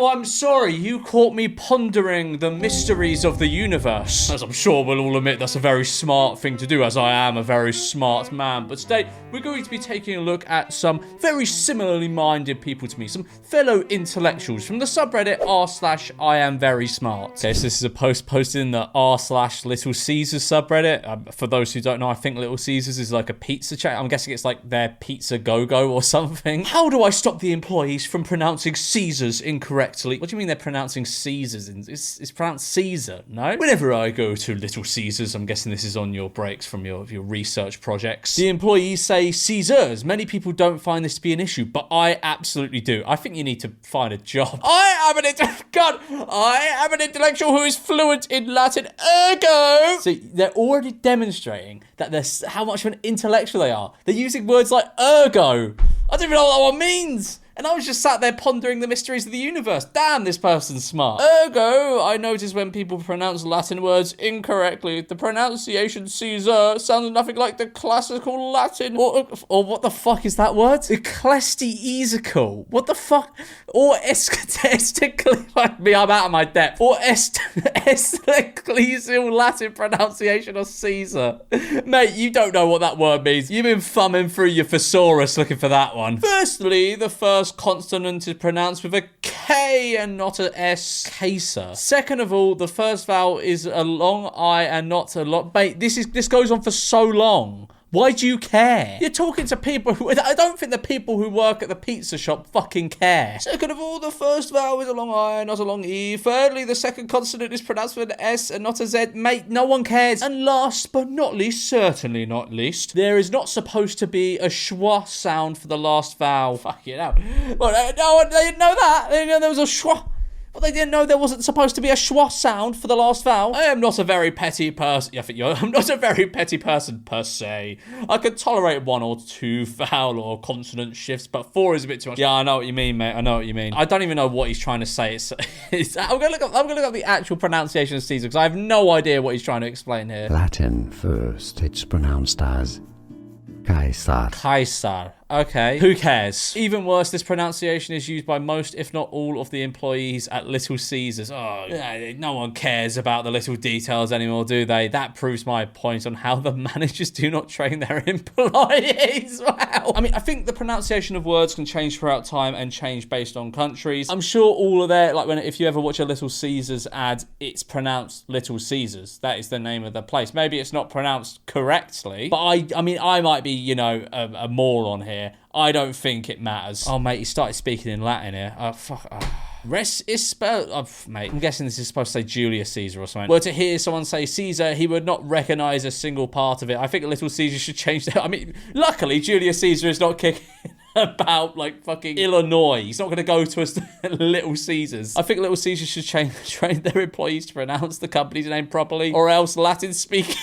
Oh, I'm sorry. You caught me pondering the mysteries of the universe. As I'm sure we'll all admit, that's a very smart thing to do, as I am a very smart man. But today, we're going to be taking a look at some very similarly minded people to me, some fellow intellectuals from the subreddit r/iamverysmart. Okay, so this is a post posted in the r/Little Caesars subreddit. For those who don't know, I think Little Caesars is like a pizza chain. I'm guessing it's like their Pizza Go-Go or something. How do I stop the employees from pronouncing Caesars incorrectly? What do you mean they're pronouncing Caesars? It's pronounced Caesar, no? Whenever I go to Little Caesars, I'm guessing this is on your breaks from your research projects, the employees say Caesars. Many people don't find this to be an issue, but I absolutely do. I think you need to find a job. I am an intellectual who is fluent in Latin, ergo. So they're already demonstrating that how much of an intellectual they are. They're using words like ergo. I don't even know what that one means. And I was just sat there pondering the mysteries of the universe. Damn, this person's smart. Ergo, I notice when people pronounce Latin words incorrectly, the pronunciation Caesar sounds nothing like the classical Latin. Or what the fuck is that word? Ecclesiastical. What the fuck? Or me, I'm out of my depth. Or ecclesial Latin pronunciation of Caesar. Mate, you don't know what that word means. You've been thumbing through your thesaurus looking for that one. Firstly, the first consonant is pronounced with a K and not a S. Caesar. Second of all, the first vowel is a long I and not a lot. Mate, this goes on for so long. Why do you care? You're talking to people who... I don't think the people who work at the pizza shop fucking care. Second of all, the first vowel is a long I, not a long E. Thirdly, the second consonant is pronounced with an S and not a Z. Mate, no one cares. And last but not least, certainly not least, there is not supposed to be a schwa sound for the last vowel. Fuck it out. Well, no, they didn't know that. They didn't know there was a schwa. Well, they didn't know there wasn't supposed to be a schwa sound for the last vowel. I am not a very petty person. I'm not a very petty person per se. I could tolerate one or two vowel or consonant shifts, but four is a bit too much. Yeah, I know what you mean, mate. I know what you mean. I don't even know what he's trying to say. I'm gonna look up the actual pronunciation of Caesar because I have no idea what he's trying to explain here. Latin first. It's pronounced as Caesar. Caesar. Okay. Who cares? Even worse, this pronunciation is used by most, if not all, of the employees at Little Caesars. Oh, no one cares about the little details anymore, do they? That proves my point on how the managers do not train their employees. Wow. I mean, I think the pronunciation of words can change throughout time and change based on countries. I'm sure all of their, if you ever watch a Little Caesars ad, it's pronounced Little Caesars. That is the name of the place. Maybe it's not pronounced correctly, but I mean, I might be, a moron here. I don't think it matters. Oh, mate, he started speaking in Latin here. Oh, fuck. Oh. Res is spelled... Oh, mate, I'm guessing this is supposed to say Julius Caesar or something. Were to hear someone say Caesar, he would not recognise a single part of it. I think Little Caesar should change that. I mean, luckily, Julius Caesar is not kicking about, fucking Illinois. He's not going to go to us Little Caesars. I think Little Caesar should train their employees to pronounce the company's name properly, or else Latin speaking...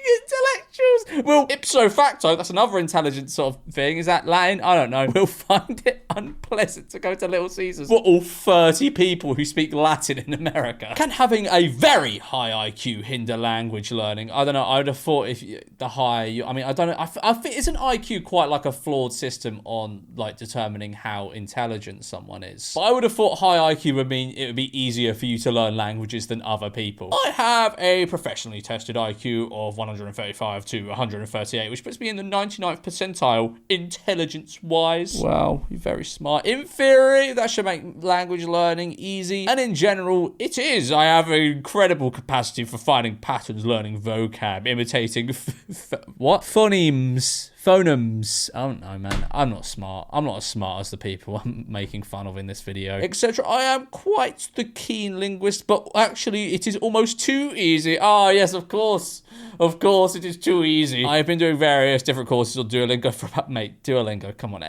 intellectuals. Well, ipso facto, that's another intelligent sort of thing. Is that Latin? I don't know. We'll find it unpleasant to go to Little Caesars for all 30 people who speak Latin in America. Can having a very high IQ hinder language learning? I don't know. I would have thought if the higher you... I mean, I don't know. I think isn't IQ quite like a flawed system on determining how intelligent someone is? But I would have thought high IQ would mean it would be easier for you to learn languages than other people. I have a professionally tested IQ of 135 to 138, which puts me in the 99th percentile intelligence-wise. Wow, you're very smart. In theory, that should make language learning easy. And in general, it is. I have an incredible capacity for finding patterns, learning vocab, imitating phonemes. Phonemes. I don't know, man. I'm not smart. I'm not as smart as the people I'm making fun of in this video, etc. I am quite the keen linguist, but actually it is almost too easy. Ah, yes, of course. Of course, it is too easy. I have been doing various different courses on Duolingo for about... Mate, Duolingo, come on.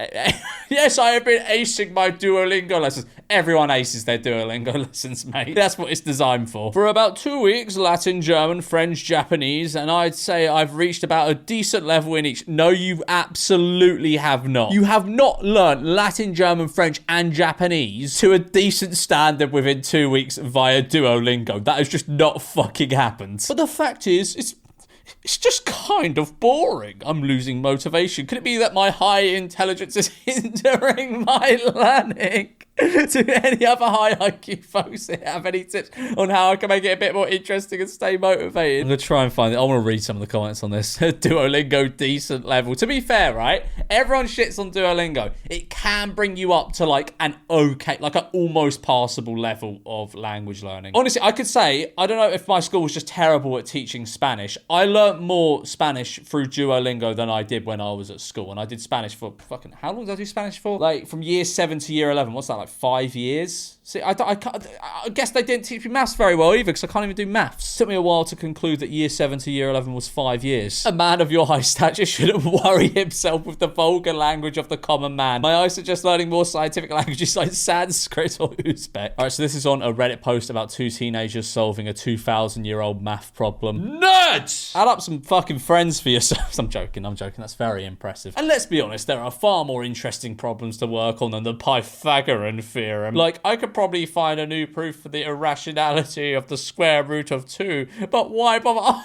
Yes, I have been acing my Duolingo lessons. Everyone aces their Duolingo lessons, mate. That's what it's designed for. For about 2 weeks, Latin, German, French, Japanese, and I'd say I've reached about a decent level in each. No, you absolutely have not. You have not learned Latin, German, French, and Japanese to a decent standard within 2 weeks via Duolingo. That has just not fucking happened. But the fact is, it's just kind of boring. I'm losing motivation. Could it be that my high intelligence is hindering my learning? Do any other high IQ folks have any tips on how I can make it a bit more interesting and stay motivated? I'm going to try and find it. I want to read some of the comments on this. Duolingo decent level. To be fair, right? Everyone shits on Duolingo. It can bring you up to like an okay, like an almost passable level of language learning. Honestly, I could say, I don't know if my school was just terrible at teaching Spanish. I learnt more Spanish through Duolingo than I did when I was at school. And I did Spanish for fucking, how long did I do Spanish for? Like from year 7 to year 11. What's that, like 5 years? See, I guess they didn't teach me maths very well either because I can't even do maths. It took me a while to conclude that year 7 to year 11 was 5 years. A man of your high stature shouldn't worry himself with the vulgar language of the common man. May I suggest learning more scientific languages like Sanskrit or Uzbek? Alright, so this is on a Reddit post about 2 teenagers solving a 2,000-year-old math problem. Nerds! Add up some fucking friends for yourselves. I'm joking. That's very impressive. And let's be honest, there are far more interesting problems to work on than the Pythagorean theorem. Like, I could probably find a new proof for the irrationality of the square root of 2, but why bother?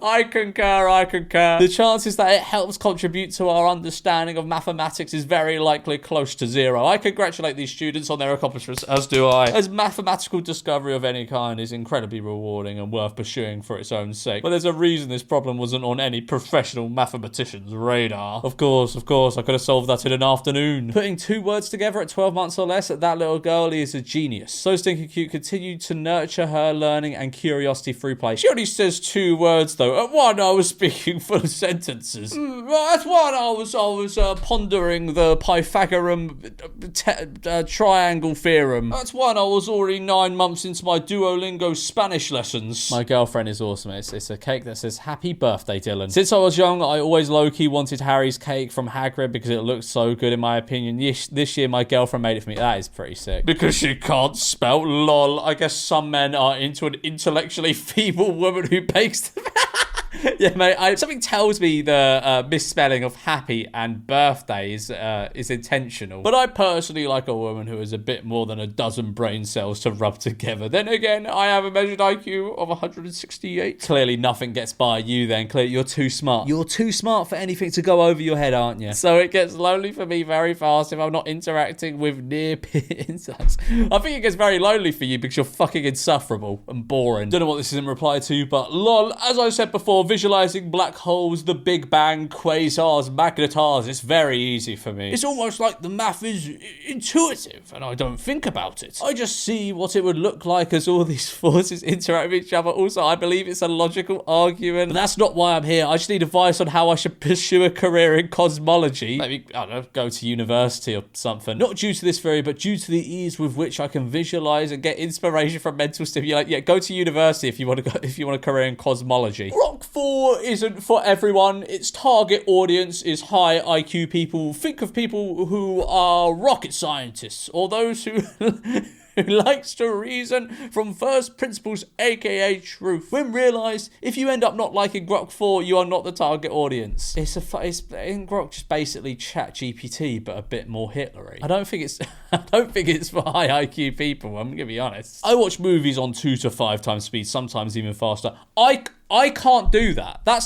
I concur. The chances that it helps contribute to our understanding of mathematics is very likely close to 0. I congratulate these students on their accomplishments, as do I. As mathematical discovery of any kind is incredibly rewarding and worth pursuing for its own sake. But there's a reason this problem wasn't on any professional mathematician's radar. Of course, I could have solved that in an afternoon. Putting 2 words together at 12 months or less, that little girl is a genius. So stinking cute, continued to nurture her learning and curiosity through play. She only says 2 words though. At 1, I was speaking full sentences. At 1, I was pondering the Pythagorean triangle theorem. At 1, I was already 9 months into my Duolingo Spanish lessons. My girlfriend is awesome. It's a cake that says, "Happy birthday, Dylan." Since I was young, I always low-key wanted Harry's cake from Hagrid because it looked so good in my opinion. This year, my girlfriend made it for me. That is pretty sick. Because she can't spell lol. I guess some men are into an intellectually feeble woman who bakes them. Yeah, mate, something tells me the misspelling of happy and birthday is intentional. But I personally like a woman who has a bit more than a dozen brain cells to rub together. Then again, I have a measured IQ of 168. Clearly nothing gets by you then. Clearly, you're too smart. You're too smart for anything to go over your head, aren't you? So it gets lonely for me very fast if I'm not interacting with near-peer insights. I think it gets very lonely for you because you're fucking insufferable and boring. Don't know what this is in reply to, but lol, as I said before, visualizing black holes, the Big Bang, quasars, magnetars, it's very easy for me. It's almost like the math is intuitive and I don't think about it. I just see what it would look like as all these forces interact with each other. Also, I believe it's a logical argument. But that's not why I'm here. I just need advice on how I should pursue a career in cosmology. Maybe, I don't know, go to university or something. Not due to this theory, but due to the ease with which I can visualize and get inspiration from mental stimulation. Yeah, go to university if you want a career in cosmology. Rock 4 isn't for everyone. Its target audience is high IQ people. Think of people who are rocket scientists or those who who likes to reason from first principles, aka truth. When realised, if you end up not liking Grok 4, you are not the target audience. Isn't Grok just basically ChatGPT but a bit more Hitlery? I don't think it's for high IQ people. I'm gonna be honest. I watch movies on 2 to 5 times speed, sometimes even faster. I can't do that. I do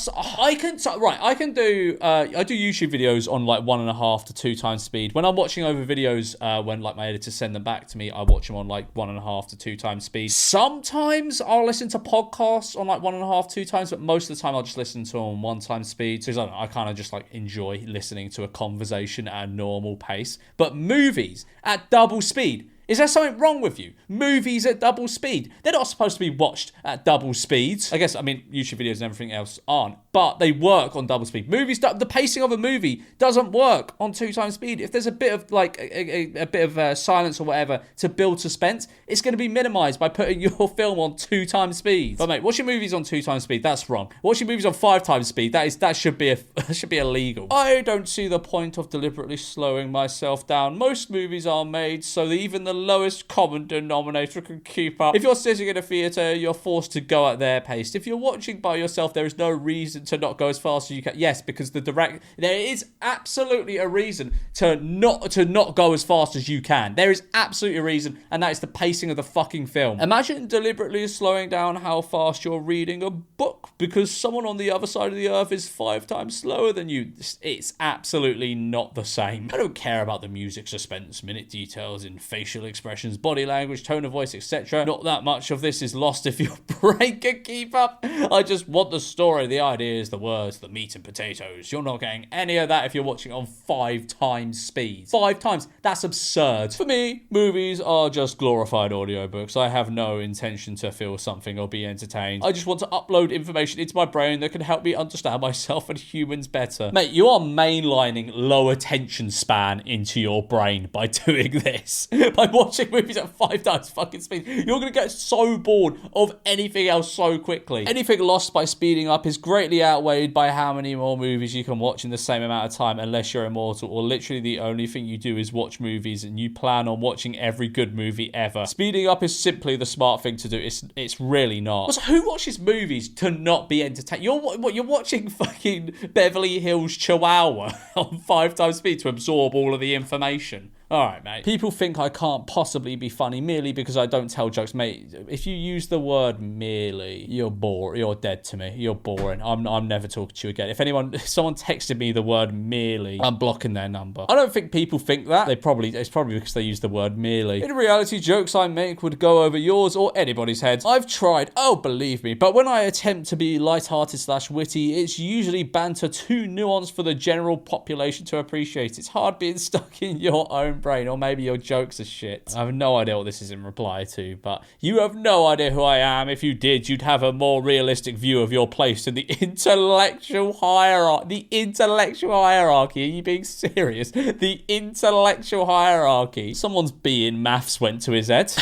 YouTube videos on like 1.5 to 2 times speed. When I'm watching over videos, when like my editors send them back to me, I watch them on like 1.5 to 2 times speed. Sometimes I'll listen to podcasts on like 1.5, 2 times, but most of the time I'll just listen to them on 1 time speed. So I kind of just like enjoy listening to a conversation at a normal pace. But movies at double speed. Is there something wrong with you? Movies at double speed. They're not supposed to be watched at double speeds. I guess, YouTube videos and everything else aren't. But they work on double speed. Movies, the pacing of a movie doesn't work on 2 times speed. If there's a bit of like a bit of silence or whatever to build suspense, it's going to be minimized by putting your film on 2 times speed. But mate, watching movies on 2 times speed, that's wrong. Watching movies on 5 times speed, that should be illegal. I don't see the point of deliberately slowing myself down. Most movies are made so that even the lowest common denominator can keep up. If you're sitting in a theatre, you're forced to go at their pace. If you're watching by yourself, there is no reason reason to not go as fast as you can? Yes, because there is absolutely a reason to not go as fast as you can. There is absolutely a reason, and that is the pacing of the fucking film. Imagine deliberately slowing down how fast you're reading a book because someone on the other side of the earth is 5 times slower than you. It's absolutely not the same. I don't care about the music, suspense, minute details in facial expressions, body language, tone of voice, etc. Not that much of this is lost if your brain can keep up. I just want the story, the ideas, the words, the meat and potatoes. You're not getting any of that if you're watching on 5 times speed. 5 times? That's absurd. For me, movies are just glorified audiobooks. I have no intention to feel something or be entertained. I just want to upload information into my brain that can help me understand myself and humans better. Mate, you are mainlining low attention span into your brain by doing this. By watching movies at 5 times fucking speed. You're going to get so bored of anything else so quickly. Anything lost by speeding up is greatly outweighed by how many more movies you can watch in the same amount of time unless you're immortal or literally the only thing you do is watch movies and you plan on watching every good movie ever. Speeding up is simply the smart thing to do. It's really not. Also, who watches movies to not be entertained? You're watching fucking Beverly Hills Chihuahua on 5 times speed to absorb all of the information. Alright, mate. People think I can't possibly be funny merely because I don't tell jokes. Mate, if you use the word merely, you're bored. You're dead to me. You're boring. I'm never talking to you again. If someone texted me the word merely, I'm blocking their number. I don't think people think that. It's probably because they use the word merely. In reality, jokes I make would go over yours or anybody's heads. I've tried, oh, believe me, but when I attempt to be light-hearted / witty, it's usually banter too nuanced for the general population to appreciate. It's hard being stuck in your own brain, or maybe your jokes are shit. I have no idea what this is in reply to, but you have no idea who I am. If you did, you'd have a more realistic view of your place in the intellectual hierarchy. The intellectual hierarchy? Are you being serious? The intellectual hierarchy. Someone's B in maths went to his head.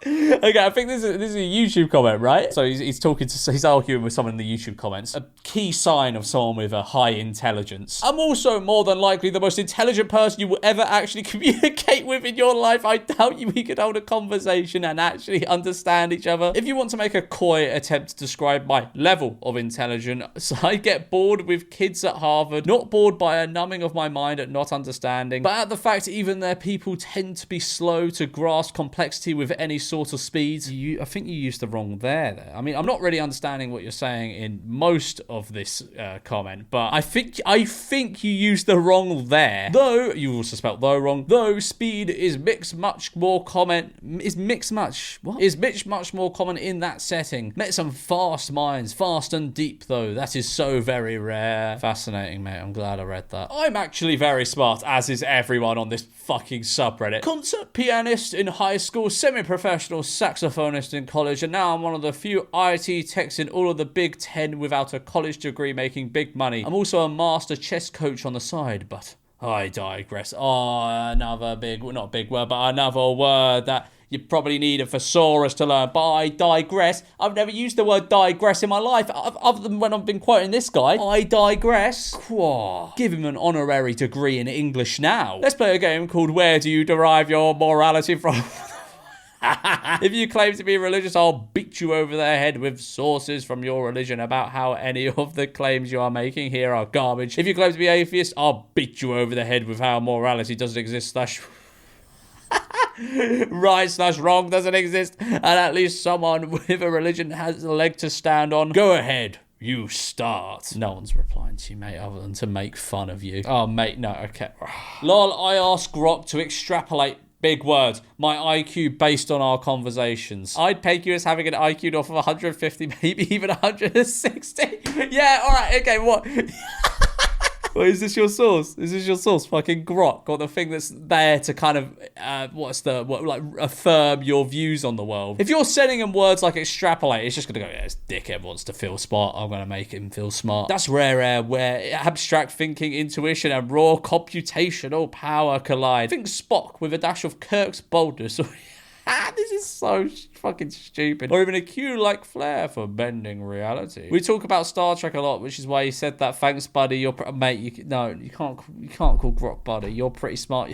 Okay, I think this is a YouTube comment, right? So he's arguing with someone in the YouTube comments. A key sign of someone with a high intelligence. I'm also more than likely the most intelligent person you will ever actually communicate with in your life. I doubt we could hold a conversation and actually understand each other. If you want to make a coy attempt to describe my level of intelligence, I get bored with kids at Harvard, not bored by a numbing of my mind at not understanding, but at the fact even their people tend to be slow to grasp complexity with any sort of speed. I think you used the wrong there. I mean, I'm not really understanding what you're saying in most of this comment, but I think you used the wrong there. Though you also spelled though wrong. Though speed is much more common in that setting. Met some fast minds, fast and deep though. That is so very rare. Fascinating, mate. I'm glad I read that. I'm actually very smart, as is everyone on this fucking subreddit. Concert pianist in high school, semi-professional saxophonist in college, and now I'm one of the few IT techs in all of the Big Ten without a college degree making big money. I'm also a master chess coach on the side, but I digress. Oh, another not big word, but another word that you probably need a thesaurus to learn, but I digress. I've never used the word digress in my life, other than when I've been quoting this guy. I digress. Give him an honorary degree in English now. Let's play a game called Where Do You Derive Your Morality From? If you claim to be religious, I'll beat you over the head with sources from your religion about how any of the claims you are making here are garbage. If you claim to be atheist, I'll beat you over the head with how morality doesn't exist right / wrong doesn't exist, and at least someone with a religion has a leg to stand on. Go ahead. You start. No one's replying to you, mate, other than to make fun of you. Oh, mate, no, okay. Lol, I asked Grok to extrapolate big words. My IQ based on our conversations. I'd peg you as having an IQ of 150, maybe even 160. Yeah, all right, okay, what? Well, is this your source? Is this your source? Fucking Grok, or the thing that's there to kind of, affirm your views on the world. If you're sending him words like extrapolate, it's just going to go, yeah, this dickhead wants to feel smart. I'm going to make him feel smart. That's rare air where abstract thinking, intuition, and raw computational power collide. Think Spock with a dash of Kirk's boldness. This is so fucking stupid. Or even a Q-like flair for bending reality. We talk about Star Trek a lot, which is why he said that. Thanks, buddy. Mate, you can't call Grok buddy. You're pretty smart.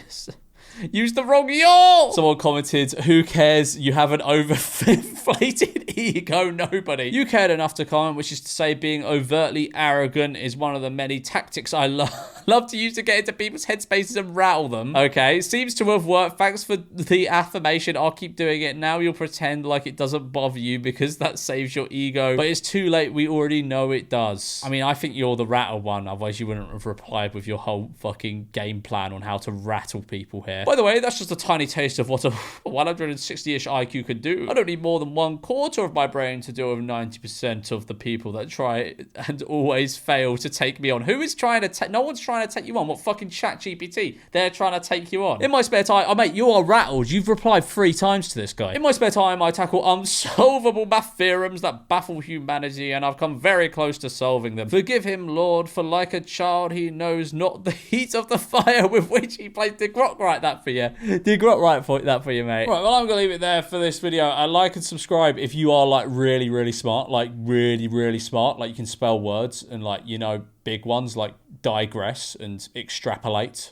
Use the wrong yaw. Someone commented, who cares? You have an overinflated ego. Nobody. You cared enough to comment, which is to say being overtly arrogant is one of the many tactics I love to use to get into people's headspaces and rattle them. Okay, seems to have worked. Thanks for the affirmation. I'll keep doing it. Now you'll pretend like it doesn't bother you because that saves your ego. But it's too late. We already know it does. I mean, I think you're the rattle one. Otherwise, you wouldn't have replied with your whole fucking game plan on how to rattle people here. By the way, that's just a tiny taste of what a 160-ish IQ could do. I don't need more than 1/4 of my brain to deal with 90% of the people that try and always fail to take me on. Who is trying to take... No one's trying to take you on. What, fucking ChatGPT? They're trying to take you on. In my spare time... Oh, mate, you are rattled. You've replied 3 times to this guy. In my spare time, I tackle unsolvable math theorems that baffle humanity, and I've come very close to solving them. Forgive him, Lord, for like a child, he knows not the heat of the fire with which he plays. Did Grok write that for you? Did Grok write that for you, mate? Right, well, I'm going to leave it there for this video. Like and subscribe if you are, like, really, really smart. Like, really, really smart. Like, you can spell words and, like, you know, big ones like digress and extrapolate